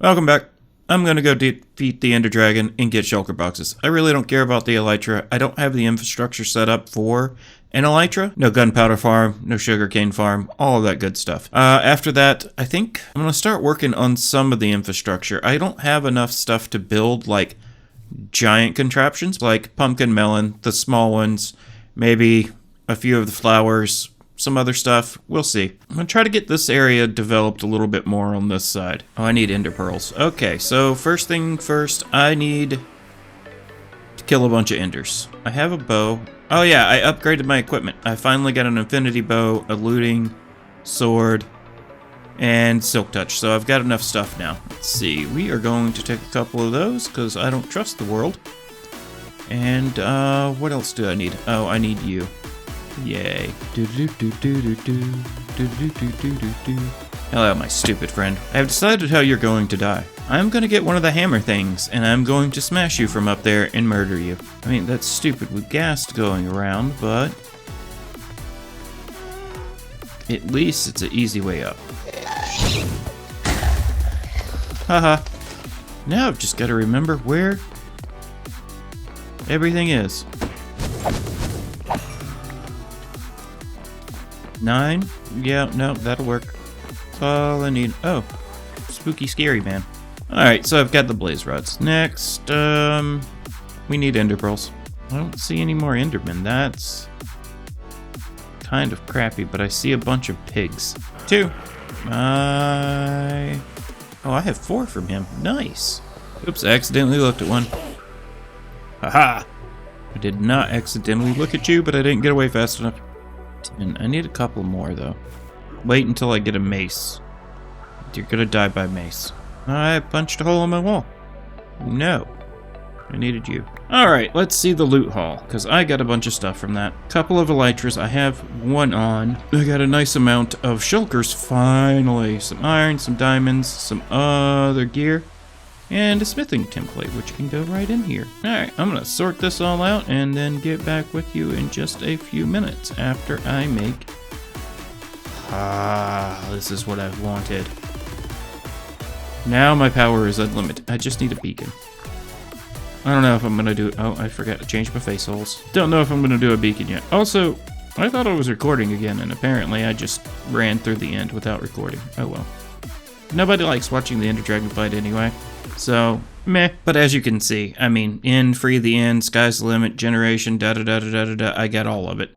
Welcome back. I'm gonna go defeat the Ender Dragon and get shulker boxes. I really don't care about the elytra. I don't have the infrastructure set up for an elytra. No gunpowder farm, no sugarcane farm, all of that good stuff. After that, I think I'm gonna start working on some of the infrastructure. I don't have enough stuff to build like giant contraptions like pumpkin melon, the small ones, maybe a few of the flowers, some other stuff. We'll see. I'm gonna try to get this area developed a little bit more on this side. Oh, I need ender pearls. Okay, so first thing first, I need to kill a bunch of enders. I have a bow. Oh yeah, I upgraded my equipment. I finally got an infinity bow, a looting sword, and silk touch. So I've got enough stuff now. Let's see. We are going to take a couple of those because I don't trust the world. And what else do I need? Oh, I need you. Yay. Hello, my stupid friend. I have decided how you're going to die. I'm gonna get one of the hammer things, and I'm going to smash you from up there and murder you. I mean, that's stupid with gas going around, but at least it's an easy way up. Haha. Now I've just got to remember where everything is. 9? Yeah, no, that'll work. That's all I need. Oh, spooky scary man. Alright, so I've got the blaze rods. Next, we need ender pearls. I don't see any more endermen. That's kind of crappy, but I see a bunch of pigs. 2. Oh, I have 4 from him. Nice. Oops, I accidentally looked at one. Haha! I did not accidentally look at you, but I didn't get away fast enough. And I need a couple more, though. Wait until I get a mace. You're gonna die by mace. I punched a hole in my wall. No. I needed you. Alright, let's see the loot haul, because I got a bunch of stuff from that. Couple of elytras. I have one on. I got a nice amount of shulkers, finally. Some iron, some diamonds, some other gear, and a smithing template, which can go right in here. Alright, I'm gonna sort this all out and then get back with you in just a few minutes after I make... this is what I've wanted. Now my power is unlimited. I just need a beacon. I don't know if I'm gonna do... Oh, I forgot to change my face holes. Don't know if I'm gonna do a beacon yet. Also, I thought I was recording again, and apparently I just ran through the end without recording. Oh well. Nobody likes watching the Ender Dragon fight anyway. So, meh. But as you can see, I mean, end, free the end, sky's the limit, generation, da-da-da-da-da-da, I got all of it.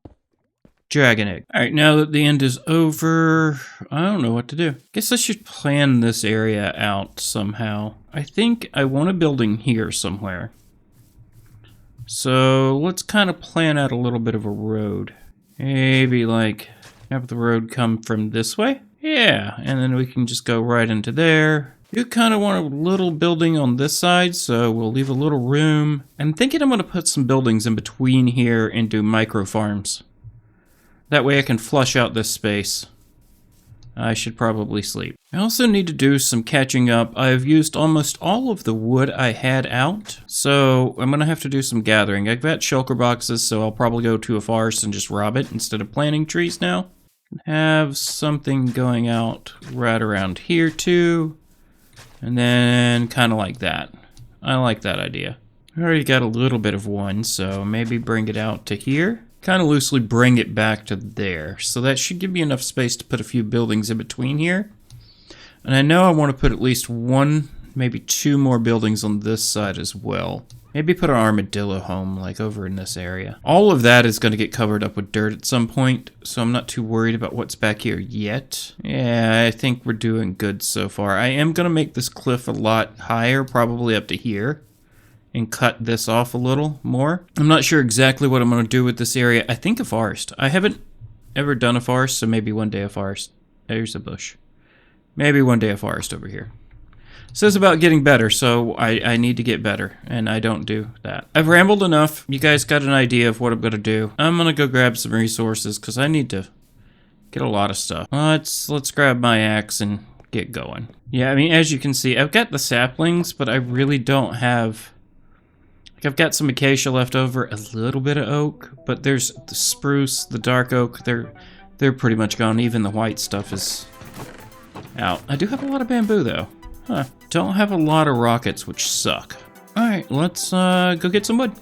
Dragon egg. Alright, now that the end is over, I don't know what to do. Guess I should plan this area out somehow. I think I want a building here somewhere. So, let's kind of plan out a little bit of a road. Maybe, like, have the road come from this way? Yeah, and then we can just go right into there. You kind of want a little building on this side, so we'll leave a little room. I'm thinking I'm going to put some buildings in between here and do micro farms. That way I can flush out this space. I should probably sleep. I also need to do some catching up. I've used almost all of the wood I had out, so I'm going to have to do some gathering. I've got shulker boxes, so I'll probably go to a forest and just rob it instead of planting trees now. Have something going out right around here too. And then kind of like that. I like that idea. I already got a little bit of one, so maybe bring it out to here. Kind of loosely bring it back to there. So that should give me enough space to put a few buildings in between here. And I know I want to put at least 1, maybe 2 more buildings on this side as well. Maybe put an armadillo home, like over in this area. All of that is going to get covered up with dirt at some point, so I'm not too worried about what's back here yet. Yeah, I think we're doing good so far. I am going to make this cliff a lot higher, probably up to here, and cut this off a little more. I'm not sure exactly what I'm going to do with this area. I think a forest. I haven't ever done a forest, so maybe one day a forest. There's a bush. Maybe one day a forest over here. Says about getting better, so I need to get better, and I don't do that. I've rambled enough. You guys got an idea of what I'm gonna do. I'm gonna go grab some resources, because I need to get a lot of stuff. Let's grab my axe and get going. Yeah, I mean, as you can see, I've got the saplings, but I really don't have... Like, I've got some acacia left over, a little bit of oak, but there's the spruce, the dark oak, they're pretty much gone. Even the white stuff is out. I do have a lot of bamboo, though. Huh. don't have a lot of rockets, which suck. Alright, let's go get some wood.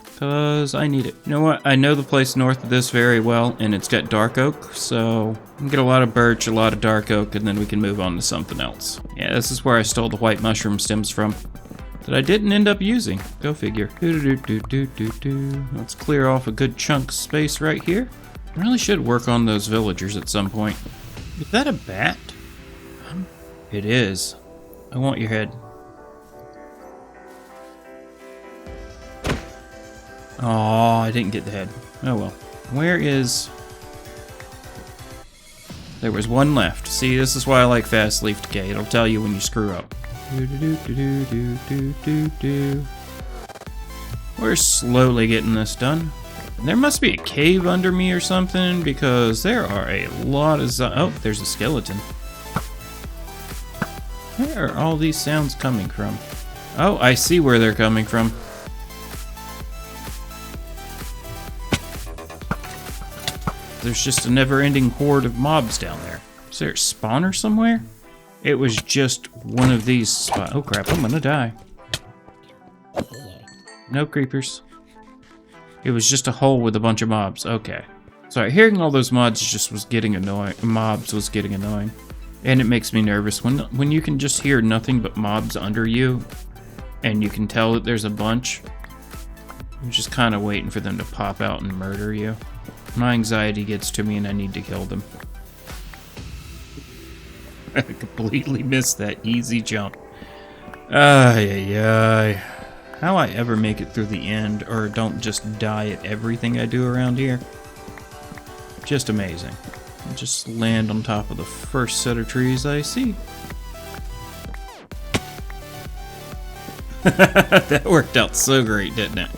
Because I need it. You know what? I know the place north of this very well, and it's got dark oak, so I can get a lot of birch, a lot of dark oak, and then we can move on to something else. Yeah, this is where I stole the white mushroom stems from. That I didn't end up using. Go figure. Let's clear off a good chunk of space right here. I really should work on those villagers at some point. Is that a bat? It is. I want your head. Oh, I didn't get the head. Oh well. Where is... There was one left. See, this is why I like fast leaf decay. It'll tell you when you screw up. We're slowly getting this done. There must be a cave under me or something, because there are a lot of... Oh, there's a skeleton. Where are all these sounds coming from? Oh, I see where they're coming from. There's just a never-ending horde of mobs down there. Is there a spawner somewhere? It was just one of these spots. Oh crap, I'm gonna die. No creepers. It was just a hole with a bunch of mobs. Okay. Sorry, hearing all those mobs was getting annoying. And it makes me nervous. When you can just hear nothing but mobs under you, and you can tell that there's a bunch, you're just kind of waiting for them to pop out and murder you. My anxiety gets to me and I need to kill them. I completely missed that easy jump. Ay. How I ever make it through the end or don't just die at everything I do around here. Just amazing. I'll just land on top of the first set of trees I see. That worked out so great, didn't it?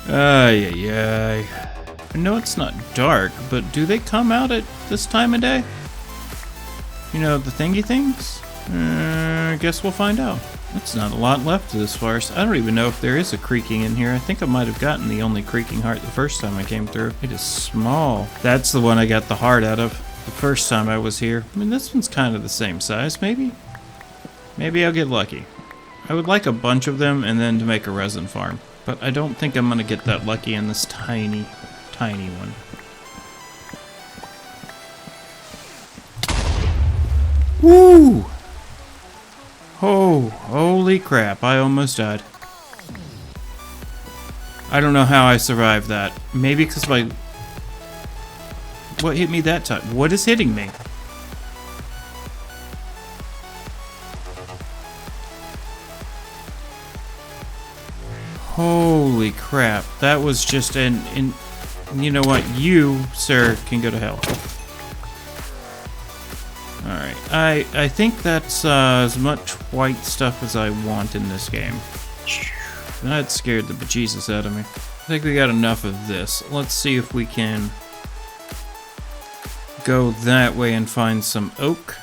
Ay. I know it's not dark, but do they come out at this time of day? You know, the thingy things? I guess we'll find out. That's not a lot left of this forest. I don't even know if there is a creaking in here. I think I might have gotten the only creaking heart the first time I came through. It is small. That's the one I got the heart out of the first time I was here. I mean, this one's kind of the same size, maybe? Maybe I'll get lucky. I would like a bunch of them and then to make a resin farm. But I don't think I'm going to get that lucky in this tiny one. Woo! Oh, holy crap, I almost died. I don't know how I survived that. Maybe because what hit me that time? What is hitting me? Holy crap, that was just you know what? You, sir, can go to hell. Alright, I think that's as much white stuff as I want in this game. That scared the bejesus out of me. I think we got enough of this. Let's see if we can go that way and find some oak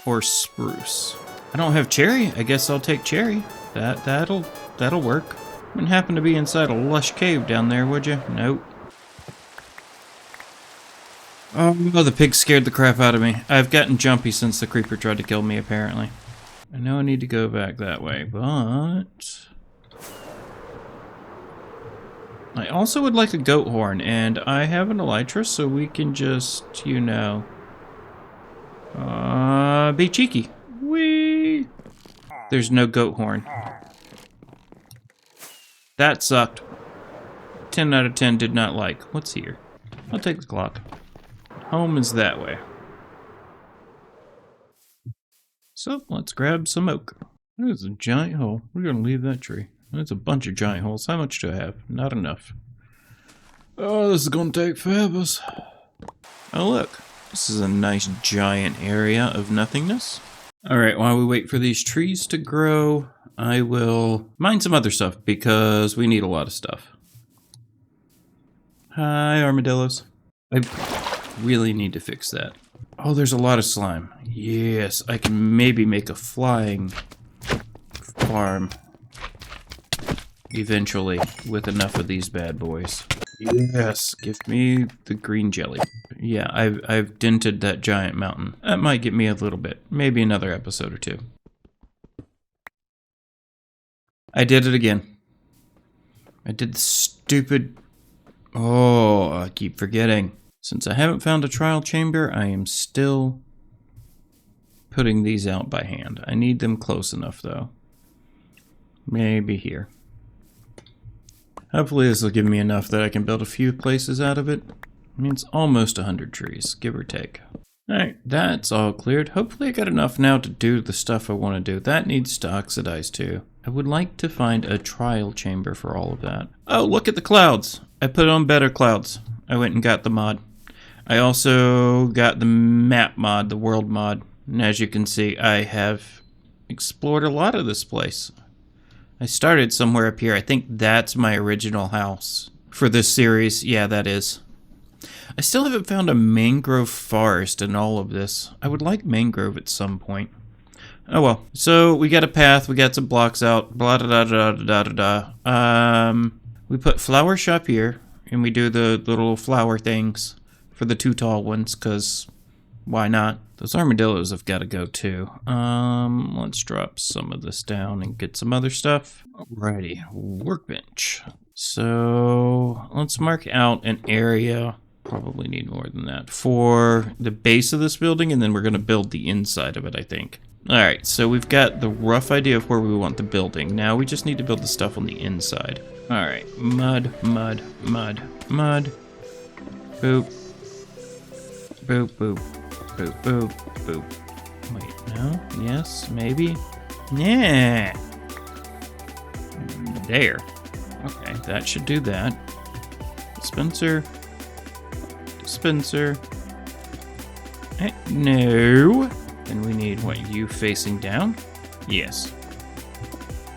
or spruce. I don't have cherry. I guess I'll take cherry. That'll work. Wouldn't happen to be inside a lush cave down there, would you? Nope. Oh, the pig scared the crap out of me. I've gotten jumpy since the creeper tried to kill me, apparently. I know I need to go back that way, but... I also would like a goat horn, and I have an elytra, so we can just, you know... be cheeky. Whee! There's no goat horn. That sucked. 10 out of 10 did not like. What's here? I'll take the clock. Home is that way. So, let's grab some oak. There's a giant hole. We're gonna leave that tree. There's a bunch of giant holes. How much do I have? Not enough. Oh, this is gonna take forever. Oh, look. This is a nice giant area of nothingness. Alright, while we wait for these trees to grow, I will mine some other stuff because we need a lot of stuff. Hi, armadillos. I really need to fix that. Oh, there's a lot of slime. Yes, I can maybe make a flying farm eventually with enough of these bad boys. Yes, give me the green jelly. Yeah, I've dented that giant mountain. That might get me a little bit. Maybe another episode or two. I did it again. I did the stupid... Oh, I keep forgetting. Since I haven't found a trial chamber, I am still putting these out by hand. I need them close enough, though. Maybe here. Hopefully this will give me enough that I can build a few places out of it. I mean, it's almost 100 trees, give or take. Alright, that's all cleared. Hopefully I got enough now to do the stuff I want to do. That needs to oxidize too. I would like to find a trial chamber for all of that. Oh, look at the clouds! I put on better clouds. I went and got the mod. I also got the map mod, the world mod. And as you can see, I have explored a lot of this place. I started somewhere up here. I think that's my original house for this series. Yeah, that is. I still haven't found a mangrove forest in all of this. I would like mangrove at some point. Oh well. So we got a path. We got some blocks out. Blah da da da da da da. We put flower shop here, and we do the little flower things for the 2 tall ones, cause why not? Those armadillos have got to go too. Let's drop some of this down and get some other stuff. Alrighty, workbench. So let's mark out an area. Probably need more than that for the base of this building, and then we're going to build the inside of it, I think. Alright, so we've got the rough idea of where we want the building. Now we just need to build the stuff on the inside. Alright, mud, mud, mud, mud. Boop. Boop, boop. Boop, boop, boop. Wait, no? Yes, maybe? Yeah. There. Okay, that should do that. Dispenser. Dispenser. No. Then we need, what, you facing down? Yes.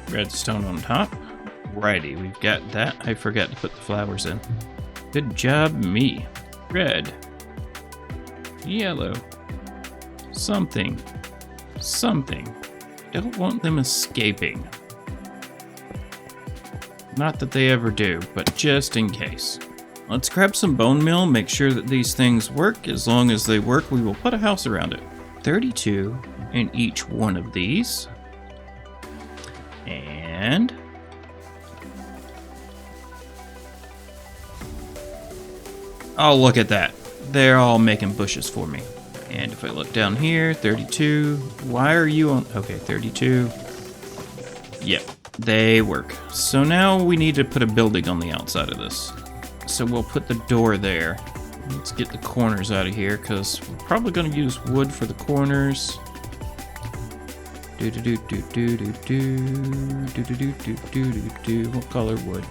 Redstone on top. Righty, we've got that. I forgot to put the flowers in. Good job, me. Red. Yellow. Something. Something. Don't want them escaping. Not that they ever do, but just in case. Let's grab some bone meal, make sure that these things work. As long as they work, we will put a house around it. 32 in each one of these. And... oh, look at that. They're all making bushes for me. And if I look down here, 32. Why are you on... okay, 32. Yep, they work. So now we need to put a building on the outside of this. So we'll put the door there. Let's get the corners out of here, because we're probably going to use wood for the corners. What color wood?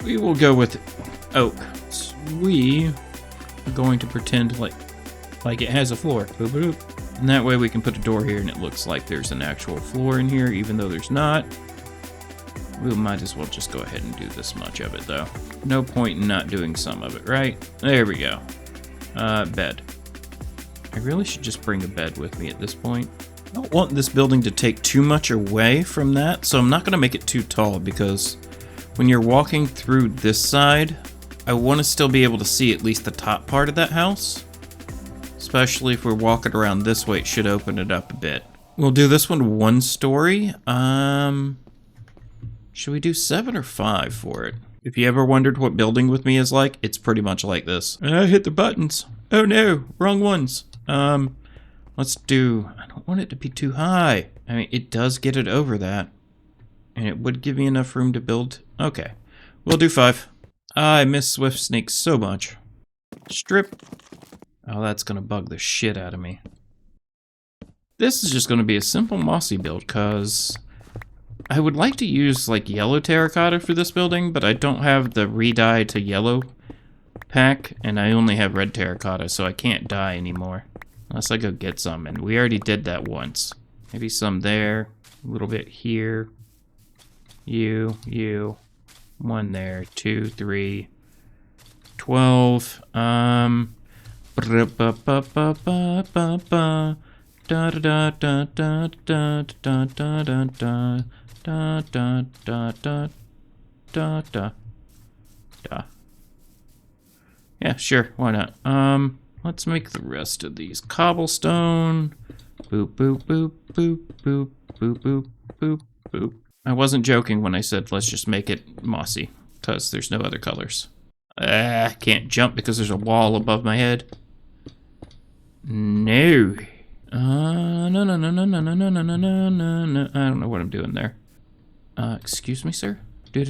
We will go with oak. So we are going to pretend like it has a floor. Boop, boop. And that way we can put a door here and it looks like there's an actual floor in here, even though there's not. We might as well just go ahead and do this much of it, though. No point in not doing some of it, right? There we go. Bed. I really should just bring a bed with me at this point. I don't want this building to take too much away from that, so I'm not going to make it too tall, because when you're walking through this side, I want to still be able to see at least the top part of that house. Especially if we're walking around this way, it should open it up a bit. We'll do this one story. Should we do 7 or 5 for it? If you ever wondered what building with me is like, it's pretty much like this. I hit the buttons. Oh no, wrong ones. Let's do... I don't want it to be too high. I mean, it does get it over that. And it would give me enough room to build. Okay, we'll do 5. I miss Swift Sneak so much. Strip. Oh, that's gonna bug the shit out of me. This is just gonna be a simple mossy build, because I would like to use like yellow terracotta for this building, but I don't have the re-dye to yellow pack, and I only have red terracotta, so I can't dye anymore. Unless I go get some, and we already did that once. Maybe some there, a little bit here. You. 1 there, 2, 3, 12. Da da da da da da da da da da da da da. Yeah, sure, why not? Let's make the rest of these cobblestone. Boop boop boop boop boop boop boop boop boop. I wasn't joking when I said let's just make it mossy, because there's no other colors. I can't jump because there's a wall above my head. No. No, no, no, no, no, no, no, no, no, no, no, no. I don't know what I'm doing there. Excuse me, sir? We'll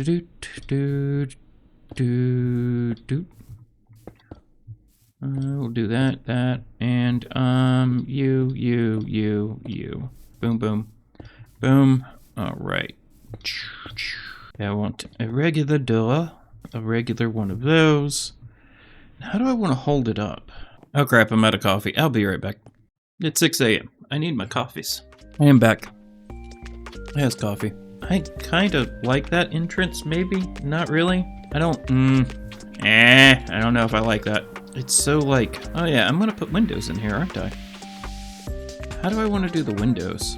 do that, and, you. Boom, boom. Boom. Alright. I want a regular door. A regular one of those. How do I want to hold it up? Oh crap, I'm out of coffee. I'll be right back. It's 6 a.m. I need my coffees. I am back. Has coffee. I kind of like that entrance, maybe? Not really. I don't know if I like that. It's so like, oh yeah, I'm gonna put windows in here, aren't I? How do I want to do the windows?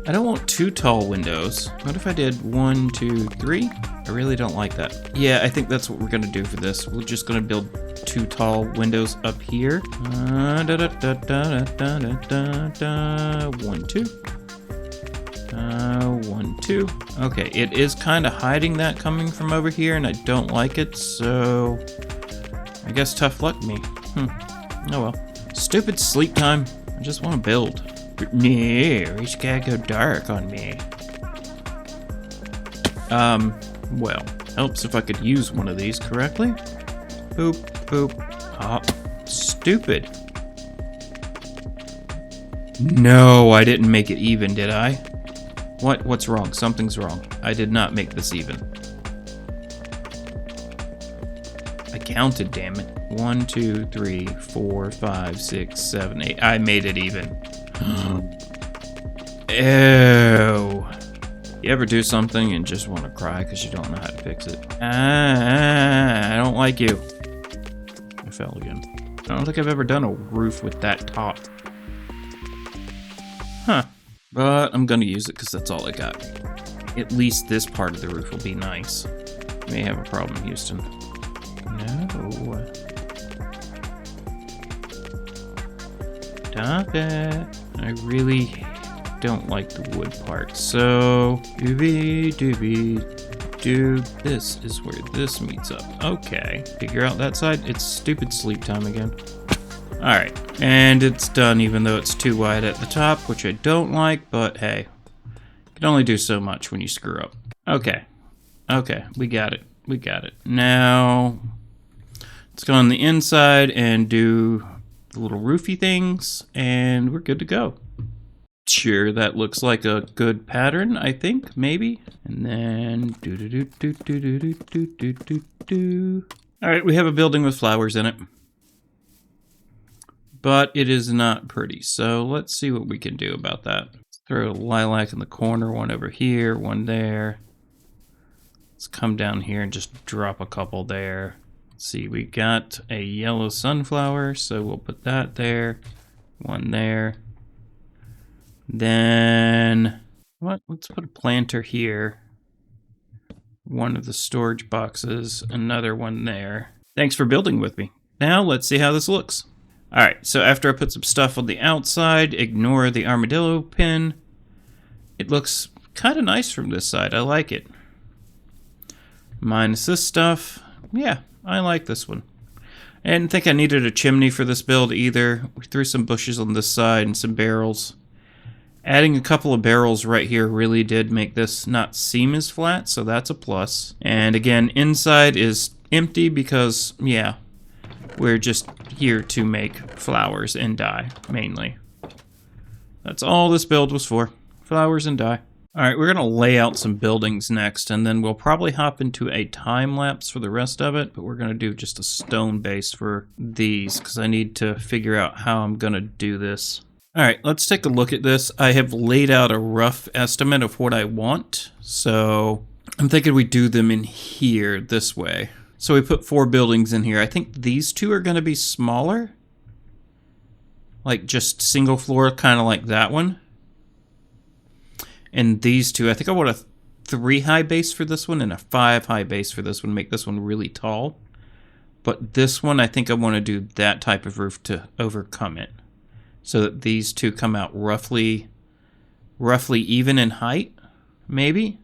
I don't want too tall windows. What if I did 1, 2, 3? I really don't like that. Yeah, I think that's what we're gonna do for this. We're just gonna build 2 tall windows up here. 1, 2. 1, 2. Okay, it is kind of hiding that coming from over here, and I don't like it, so I guess tough luck me. Oh well. Stupid sleep time. I just want to build. No, it's gotta go dark on me. Well, helps if I could use one of these correctly. Boop, boop. Ah, stupid. No, I didn't make it even, did I? What's wrong? Something's wrong. I did not make this even. I counted, damn it. 1, 2, 3, 4, 5, 6, 7, 8. I made it even. Ew. You ever do something and just want to cry because you don't know how to fix it? I don't like you. I fell again. I don't think I've ever done a roof with that top. Huh. But I'm gonna use it because that's all I got. At least this part of the roof will be nice. May have a problem, Houston. No. Stop it. I really don't like the wood part. So, this is where this meets up. Okay. Figure out that side. It's stupid sleep time again. Alright, and it's done even though it's too wide at the top, which I don't like, but hey. You can only do so much when you screw up. Okay. Okay, we got it. We got it. Now, let's go on the inside and do the little roofy things, and we're good to go. Sure, that looks like a good pattern, I think, maybe. And then Alright, we have a building with flowers in it. But it is not pretty, so let's see what we can do about that. Let's throw a lilac in the corner, one over here, one there. Let's come down here and just drop a couple there. Let's see, we got a yellow sunflower, so we'll put that there, one there. Then, let's put a planter here. One of the storage boxes, another one there. Thanks for building with me. Now let's see how this looks. Alright, so after I put some stuff on the outside, ignore the armadillo pin. It looks kind of nice from this side. I like it. Minus this stuff. Yeah, I like this one. I didn't think I needed a chimney for this build either. We threw some bushes on this side and some barrels. Adding a couple of barrels right here really did make this not seem as flat, so that's a plus. And again, inside is empty because, yeah, we're just here to make flowers and dye, mainly. That's all this build was for. Flowers and dye. Alright, we're going to lay out some buildings next, and then we'll probably hop into a time lapse for the rest of it, but we're going to do just a stone base for these, because I need to figure out how I'm going to do this. Alright, let's take a look at this. I have laid out a rough estimate of what I want, so I'm thinking we do them in here this way. So we put 4 buildings in here. I think these 2 are going to be smaller. Like just single floor, kind of like that one. And these 2, I think I want a 3 high base for this one and a 5 high base for this one. Make this one really tall. But this one, I think I want to do that type of roof to overcome it. So that these 2 come out roughly even in height, maybe.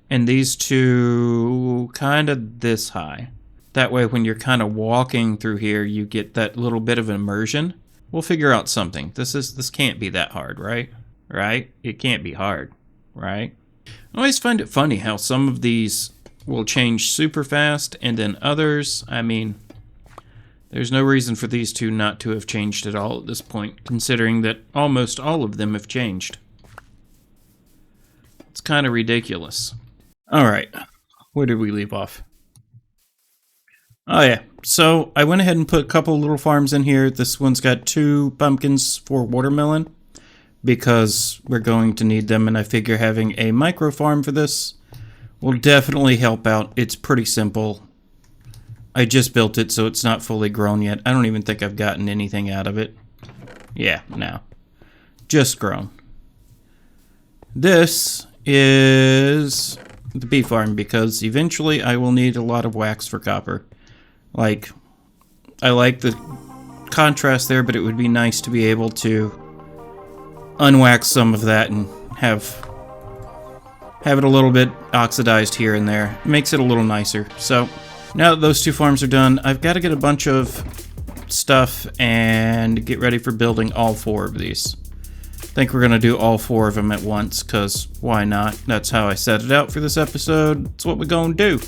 and these two kind of this high. That way when you're kind of walking through here, you get that little bit of immersion. We'll figure out something. This can't be that hard, right? Right? It can't be hard, right? I always find it funny how some of these will change super fast, and then others, I mean, there's no reason for these two not to have changed at all at this point, considering that almost all of them have changed. It's kind of ridiculous. Alright, where did we leave off? Oh yeah, so I went ahead and put a couple little farms in here. This one's got 2 pumpkins for watermelon, because we're going to need them, and I figure having a micro farm for this will definitely help out. It's pretty simple. I just built it, so it's not fully grown yet. I don't even think I've gotten anything out of it. Yeah, no. Just grown. This is the bee farm, because eventually I will need a lot of wax for copper. Like, I like the contrast there, but it would be nice to be able to unwax some of that and have it a little bit oxidized here and there. It makes it a little nicer. So now that those 2 farms are done, I've got to get a bunch of stuff and get ready for building all 4 of these. I think we're going to do all 4 of them at once, because why not? That's how I set it out for this episode. It's what we're going to do.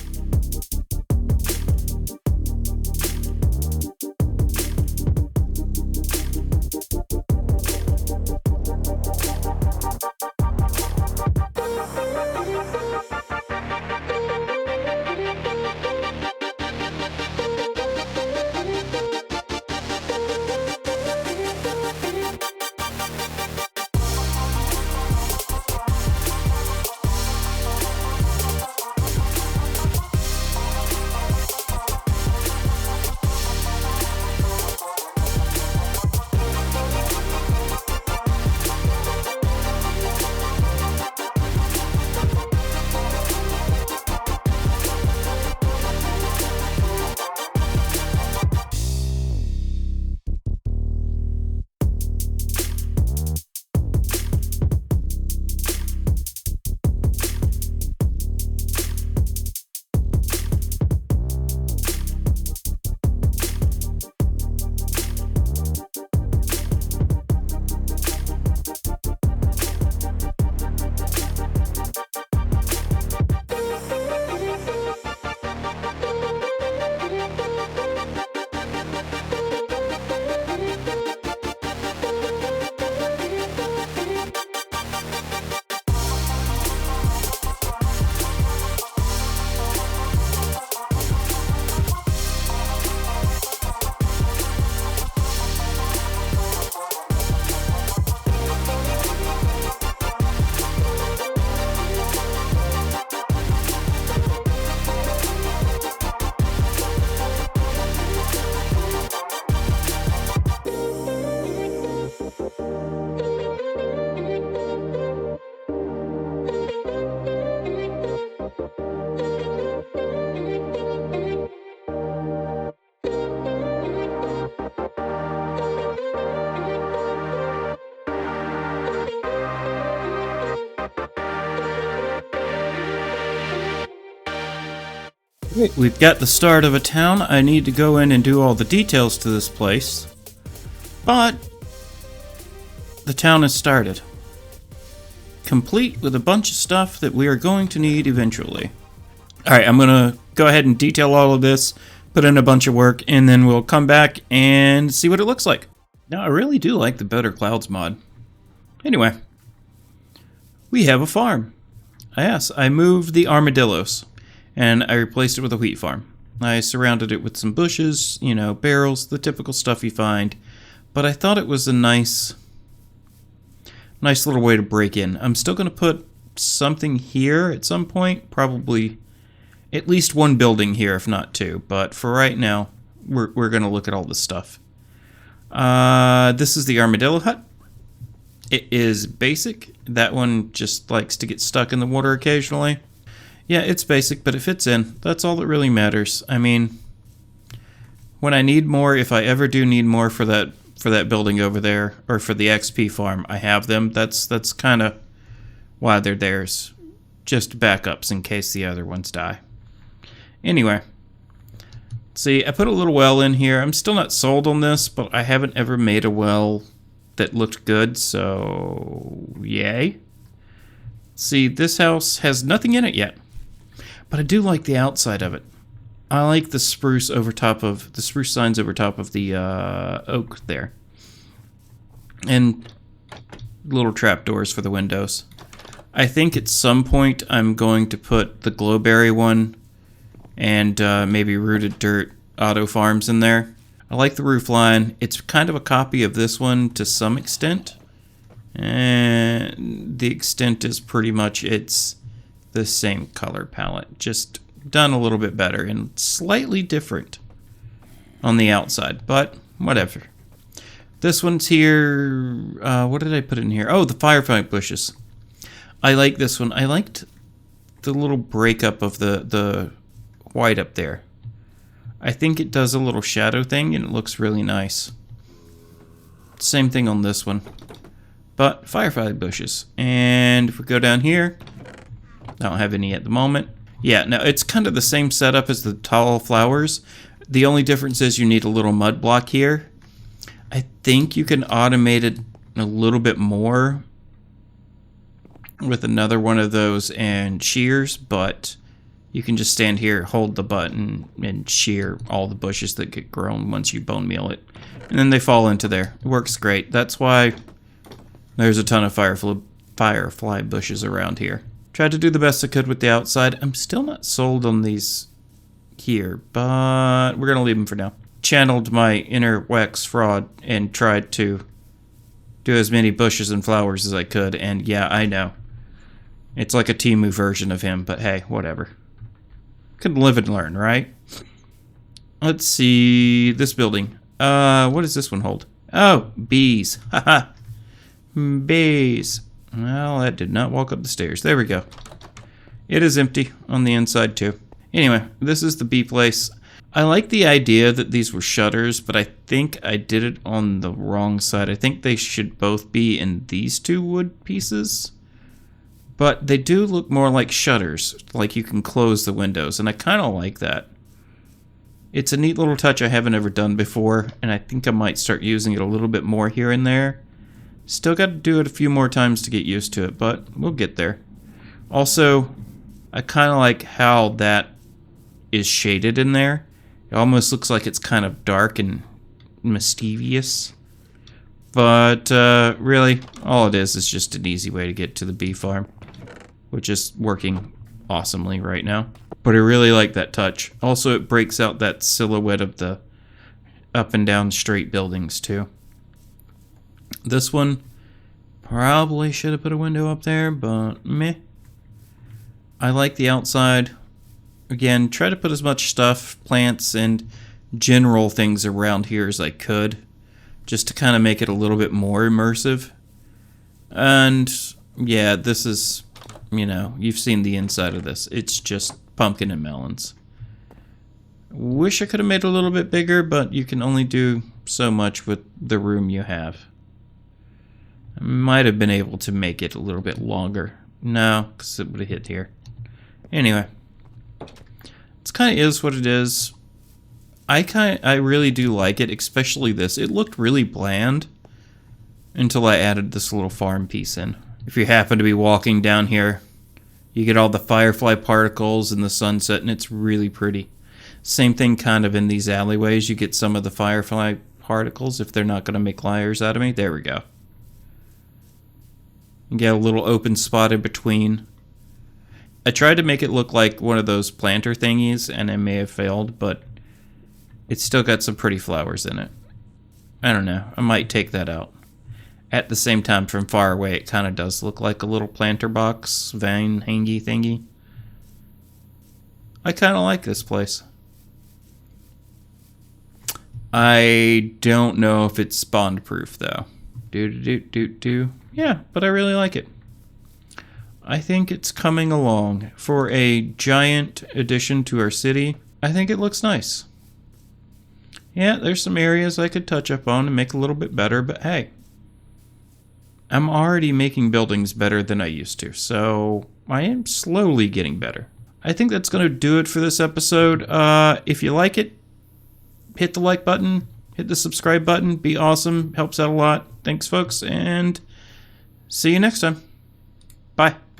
We've got the start of a town. I need to go in and do all the details to this place. But the town has started. Complete with a bunch of stuff that we are going to need eventually. Alright, I'm going to go ahead and detail all of this, put in a bunch of work, and then we'll come back and see what it looks like. Now, I really do like the Better Clouds mod. Anyway, we have a farm. Yes, I moved the armadillos, and I replaced it with a wheat farm. I surrounded it with some bushes, you know, barrels, the typical stuff you find, but I thought it was a nice little way to break in. I'm still going to put something here at some point, probably at least one building here, if not 2, but for right now, we're going to look at all this stuff. This is the armadillo hut. It is basic. That one just likes to get stuck in the water occasionally. Yeah, it's basic, but it fits in. That's all that really matters. I mean, when I need more, if I ever do need more for that building over there, or for the XP farm, I have them. That's kind of why they're theirs. just backups in case the other ones die. Anyway, see, I put a little well in here. I'm still not sold on this, but I haven't ever made a well that looked good, so yay. See, this house has nothing in it yet, but I do like the outside of it. I like the spruce signs over top of the oak there, and little trapdoors for the windows. I think at some point I'm going to put the glowberry one and maybe rooted dirt auto farms in there. I like the roof line. It's kind of a copy of this one to some extent. And the extent is pretty much it's the same color palette, just done a little bit better and slightly different on the outside, but whatever. This one's here. What did I put in here? Oh, the firefly bushes. I like this one. I liked the little breakup of the white up there. I think it does a little shadow thing and it looks really nice. Same thing on this one. But firefly bushes. And if we go down here, I don't have any at the moment. Yeah, no, it's kind of the same setup as the tall flowers. The only difference is you need a little mud block here. I think you can automate it a little bit more with another one of those and shears, but you can just stand here, hold the button, and shear all the bushes that get grown once you bone meal it. And then they fall into there. It works great. That's why there's a ton of firefly bushes around here. Tried to do the best I could with the outside. I'm still not sold on these here, but we're going to leave them for now. Channeled my inner wax fraud and tried to do as many bushes and flowers as I could, and yeah, I know. It's like a Temu version of him, but hey, whatever. Could live and learn, right? Let's see this building. What does this one hold? Oh, bees. Haha. Bees. Well, that did not walk up the stairs. There we go. It is empty on the inside too. Anyway, this is the bee place. I like the idea that these were shutters, but I think I did it on the wrong side. I think they should both be in these two wood pieces. But they do look more like shutters, like you can close the windows, and I kind of like that. It's a neat little touch I haven't ever done before, and I think I might start using it a little bit more here and there. Still got to do it a few more times to get used to it, but we'll get there. Also, I kind of like how that is shaded in there. It almost looks like it's kind of dark and mischievous. But really, all it is just an easy way to get to the bee farm, which is working awesomely right now. But I really like that touch. Also, it breaks out that silhouette of the up and down straight buildings too. This one probably should have put a window up there, but meh. I like the outside. Again, try to put as much stuff, plants, and general things around here as I could, just to kind of make it a little bit more immersive. And yeah, this is, you know, you've seen the inside of this. It's just pumpkin and melons. Wish I could have made it a little bit bigger, but you can only do so much with the room you have. I might have been able to make it a little bit longer. No, because it would have hit here. Anyway, it's kind of is what it is. I really do like it, especially this. It looked really bland until I added this little farm piece in. If you happen to be walking down here, you get all the firefly particles in the sunset, and it's really pretty. Same thing kind of in these alleyways. You get some of the firefly particles if they're not going to make liars out of me. There we go. You get a little open spot in between. I tried to make it look like one of those planter thingies, and I may have failed, but it's still got some pretty flowers in it. I don't know. I might take that out. At the same time, from far away, it kind of does look like a little planter box, vine, hangy thingy. I kind of like this place. I don't know if it's spawn-proof, though. Yeah, but I really like it. I think it's coming along. For a giant addition to our city, I think it looks nice. Yeah, there's some areas I could touch up on and make a little bit better, but hey, I'm already making buildings better than I used to, so I am slowly getting better. I think that's going to do it for this episode. If you like it, hit the like button, hit the subscribe button. Be awesome. Helps out a lot. Thanks, folks, and see you next time. Bye.